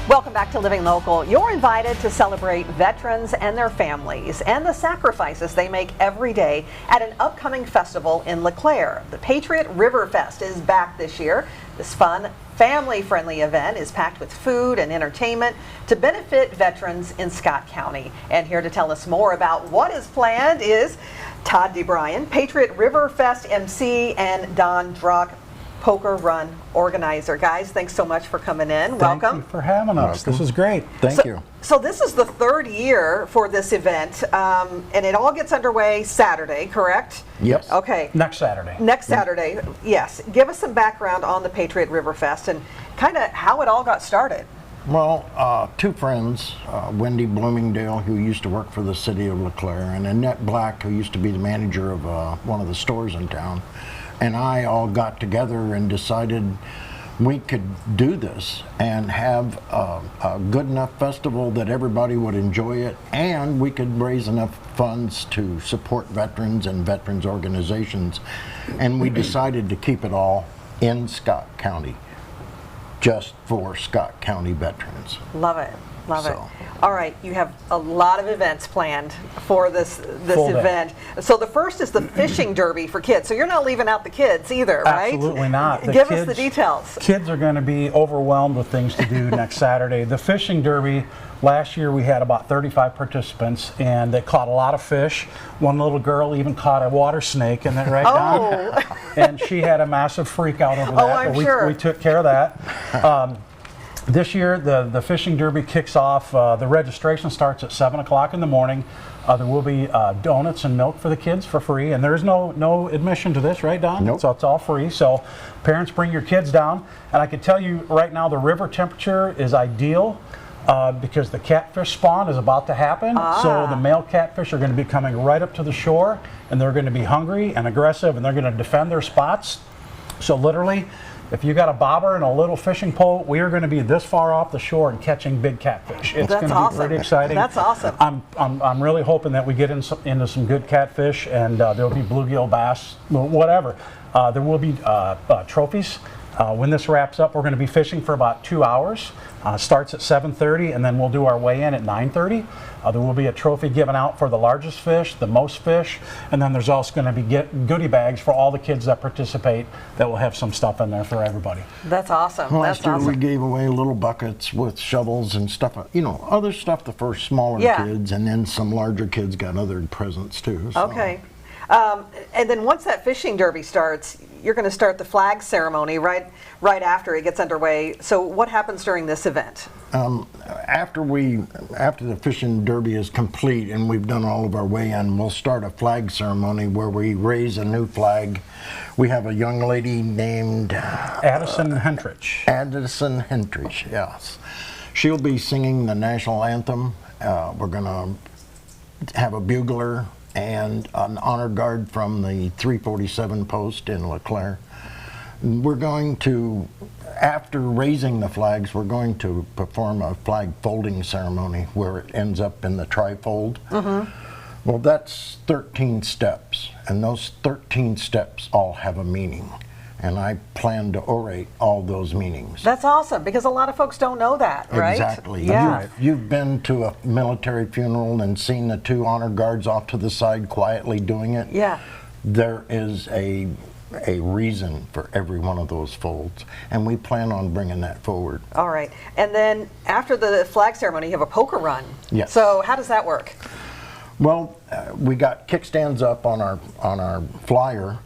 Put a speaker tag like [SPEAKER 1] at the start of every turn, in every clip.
[SPEAKER 1] Welcome back to Living Local. You're invited to celebrate veterans and their families and the sacrifices they make every day at an upcoming festival in LeClaire. The Patriot River Fest is back this year. This fun, family-friendly event is packed with food and entertainment to benefit veterans in Scott County. And here to tell us more about what is planned is Todd Debruyn, Patriot River Fest Emcee, and Drach, Poker Run organizer. Guys, thanks so much for coming in. Welcome.
[SPEAKER 2] Thank you for having us. This is great.
[SPEAKER 3] Thank you.
[SPEAKER 1] So this is the third year for this event, and it all gets underway Saturday, correct?
[SPEAKER 3] Yep.
[SPEAKER 1] Okay.
[SPEAKER 2] Next Saturday.
[SPEAKER 1] Next Saturday, yes. Give us some background on the Patriot River Fest and kind of how it all got started.
[SPEAKER 3] Well, two friends, Wendy Bloomingdale, who used to work for the city of LeClaire, and Annette Black, who used to be the manager of one of the stores in town, and I all got together and decided we could do this and have a good enough festival that everybody would enjoy it, and we could raise enough funds to support veterans and veterans organizations. And we decided to keep it all in Scott County, just for Scott County veterans.
[SPEAKER 1] Love it. Love it. All right, you have a lot of events planned for this event. So the first is the fishing derby for kids. So you're not leaving out the kids either, right?
[SPEAKER 2] Absolutely not.
[SPEAKER 1] Give us the details.
[SPEAKER 2] Kids are going to be overwhelmed with things to do next Saturday. The fishing derby, last year we had about 35 participants, and they caught a lot of fish. One little girl even caught a water snake in there, right, Don? And she had a massive freak out over that.
[SPEAKER 1] I'm sure.
[SPEAKER 2] We took care of that. This year, the fishing derby kicks off. The registration starts at 7 o'clock in the morning. There will be donuts and milk for the kids for free, and there's no admission to this, right, Don?
[SPEAKER 3] Nope.
[SPEAKER 2] So it's all free. So parents, bring your kids down. And I can tell you right now, the river temperature is ideal because the catfish spawn is about to happen. So the male catfish are going to be coming right up to the shore, and they're going to be hungry and aggressive, and they're going to defend their spots. So literally, if you got a bobber and a little fishing pole, we are going to be this far off the shore and catching big catfish. It's going to be pretty exciting.
[SPEAKER 1] That's awesome.
[SPEAKER 2] I'm really hoping that we get into some good catfish, and there'll be bluegill, bass, whatever. There will be trophies. When this wraps up, we're going to be fishing for about 2 hours. Starts at 7:30, and then we'll do our weigh-in at 9:30. There will be a trophy given out for the largest fish, the most fish, and then there's also going to be goodie bags for all the kids that participate that will have some stuff in there for everybody.
[SPEAKER 1] That's awesome.
[SPEAKER 3] Last year we gave away little buckets with shovels and stuff, other stuff for smaller kids, and then some larger kids got other presents too. So.
[SPEAKER 1] Okay. And then once that fishing derby starts, you're going to start the flag ceremony right after it gets underway. So what happens during this event?
[SPEAKER 3] After the fishing derby is complete and we've done all of our weigh-in, we'll start a flag ceremony where we raise a new flag. We have a young lady named
[SPEAKER 2] Addison Hentrich.
[SPEAKER 3] Addison Hentrich, yes. She'll be singing the national anthem. We're going to have a bugler and an honor guard from the 347 post in LeClaire. We're going to, after raising the flags, we're going to perform a flag folding ceremony where it ends up in the trifold. Well, that's 13 steps, and those 13 steps all have a meaning. And I plan to orate all those meanings.
[SPEAKER 1] That's awesome, because a lot of folks don't know that, right?
[SPEAKER 3] Exactly.
[SPEAKER 1] Yeah.
[SPEAKER 3] You've been to a military funeral and seen the two honor guards off to the side quietly doing it.
[SPEAKER 1] Yeah.
[SPEAKER 3] There is a reason for every one of those folds, and we plan on bringing that forward.
[SPEAKER 1] All right. And then after the flag ceremony, you have a poker run.
[SPEAKER 3] Yes.
[SPEAKER 1] So how does that work?
[SPEAKER 3] Well, we got kickstands up on our flyer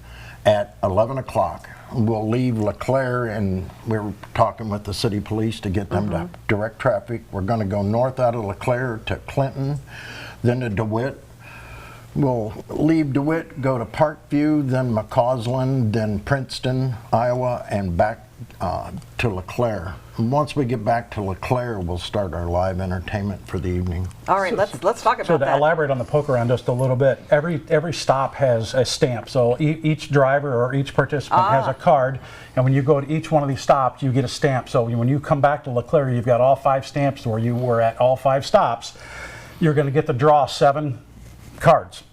[SPEAKER 3] at 11 o'clock. We'll leave LeClaire, and we're talking with the city police to get them to direct traffic. We're going to go north out of LeClaire to Clinton, then to DeWitt. We'll leave DeWitt, go to Parkview, then McCausland, then Princeton, Iowa, and back to LeClaire. And once we get back to LeClaire, we'll start our live entertainment for the evening.
[SPEAKER 1] All right, let's talk about that.
[SPEAKER 2] So to elaborate on the poker run just a little bit, every stop has a stamp. So each driver or each participant has a card, and when you go to each one of these stops, you get a stamp. So when you come back to LeClaire, you've got all 5 stamps where you were at all 5 stops. You're going to get to draw 7 cards.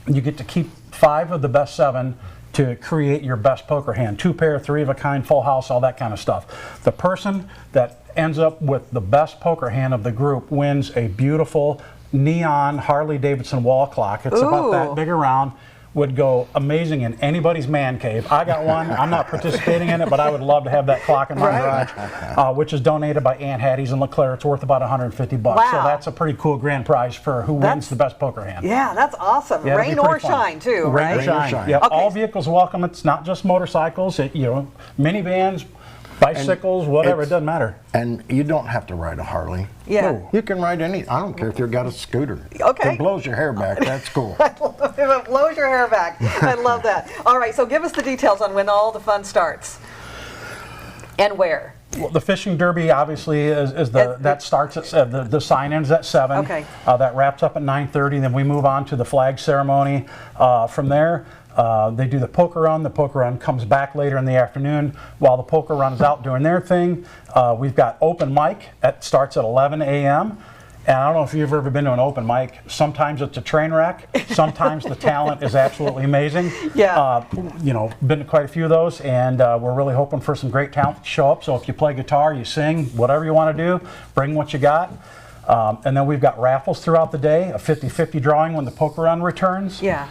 [SPEAKER 2] You get to keep 5 of the best 7 to create your best poker hand. 2-pair, 3 of a kind, full house, all that kind of stuff. The person that ends up with the best poker hand of the group wins a beautiful neon Harley Davidson wall clock. It's about that big around. Would go amazing in anybody's man cave. I got one. I'm not participating in it, but I would love to have that clock in my garage, which is donated by Aunt Hattie's in LeClaire. It's worth about $150.
[SPEAKER 1] Wow.
[SPEAKER 2] So that's a pretty cool grand prize for who wins the best poker hand.
[SPEAKER 1] Yeah, that's awesome.
[SPEAKER 2] Yeah,
[SPEAKER 1] Rain or shine, too, right?
[SPEAKER 2] Rain or shine. Yep.
[SPEAKER 1] Okay.
[SPEAKER 2] All vehicles welcome. It's not just motorcycles. Minivans, bicycles, whatever. It doesn't matter.
[SPEAKER 3] And you don't have to ride a Harley.
[SPEAKER 1] Yeah.
[SPEAKER 3] No, you can ride any. I don't care if you've got a scooter.
[SPEAKER 1] Okay.
[SPEAKER 3] It blows your hair back. That's cool.
[SPEAKER 1] It blows your hair back. I love that. All right, so give us the details on when all the fun starts and where.
[SPEAKER 2] Well, the fishing derby obviously that starts at the sign ends at 7.
[SPEAKER 1] Okay.
[SPEAKER 2] That wraps up at 9:30. Then we move on to the flag ceremony. From there, they do the poker run. The poker run comes back later in the afternoon. While the poker run's out doing their thing, we've got open mic. That starts at 11 a.m. And I don't know if you've ever been to an open mic. Sometimes it's a train wreck. Sometimes the talent is absolutely amazing.
[SPEAKER 1] Yeah.
[SPEAKER 2] Been to quite a few of those, and we're really hoping for some great talent to show up. So if you play guitar, you sing, whatever you want to do, bring what you got. And then we've got raffles throughout the day, a 50-50 drawing when the poker run returns.
[SPEAKER 1] Yeah.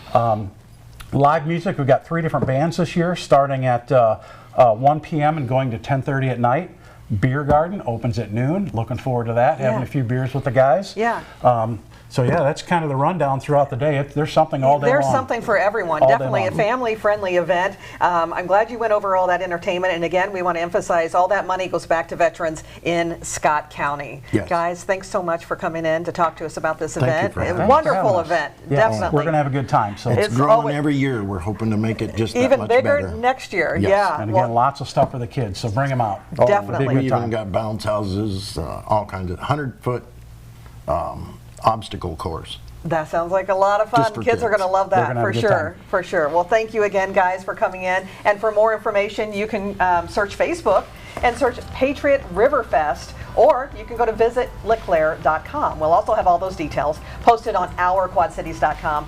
[SPEAKER 2] Live music, we've got 3 different bands this year, starting at 1 p.m. and going to 10:30 at night. Beer garden opens at noon. Looking forward to that, having a few beers with the guys.
[SPEAKER 1] Yeah.
[SPEAKER 2] So yeah, that's kind of the rundown throughout the day. There's something all day long.
[SPEAKER 1] There's something for everyone.
[SPEAKER 2] All day
[SPEAKER 1] Definitely a
[SPEAKER 2] long.
[SPEAKER 1] family-friendly event. I'm glad you went over all that entertainment. And again, we want to emphasize all that money goes back to veterans in Scott County.
[SPEAKER 3] Yes.
[SPEAKER 1] Guys, thanks so much for coming in to talk to us about this
[SPEAKER 3] Thank you
[SPEAKER 1] event.
[SPEAKER 3] for
[SPEAKER 1] A
[SPEAKER 3] having us.
[SPEAKER 1] wonderful event,
[SPEAKER 2] Yeah,
[SPEAKER 1] definitely.
[SPEAKER 2] we're going to have a good time. So
[SPEAKER 3] It's
[SPEAKER 1] It's
[SPEAKER 3] growing
[SPEAKER 1] always-
[SPEAKER 3] every year. We're hoping to make it just that
[SPEAKER 1] even
[SPEAKER 3] much
[SPEAKER 1] bigger
[SPEAKER 3] better.
[SPEAKER 1] next year.
[SPEAKER 3] Yes.
[SPEAKER 1] Yeah.
[SPEAKER 2] And again,
[SPEAKER 1] Well,
[SPEAKER 2] lots of stuff for the kids, so bring them out.
[SPEAKER 1] Definitely.
[SPEAKER 2] It'll be a
[SPEAKER 3] We
[SPEAKER 2] good
[SPEAKER 3] even
[SPEAKER 2] time.
[SPEAKER 3] got bounce houses, all kinds of 100-foot obstacle course.
[SPEAKER 1] that sounds like a lot of fun.
[SPEAKER 3] Just for
[SPEAKER 1] Kids are
[SPEAKER 3] kids.
[SPEAKER 1] going to love
[SPEAKER 2] They're
[SPEAKER 1] that
[SPEAKER 2] gonna have
[SPEAKER 1] for
[SPEAKER 2] a good
[SPEAKER 1] sure.
[SPEAKER 2] time.
[SPEAKER 1] For sure. Well, thank you again, guys, for coming in. And for more information, you can search Facebook and search Patriot River Fest, or you can go to visitleclaire.com. We'll also have all those details posted on ourquadcities.com.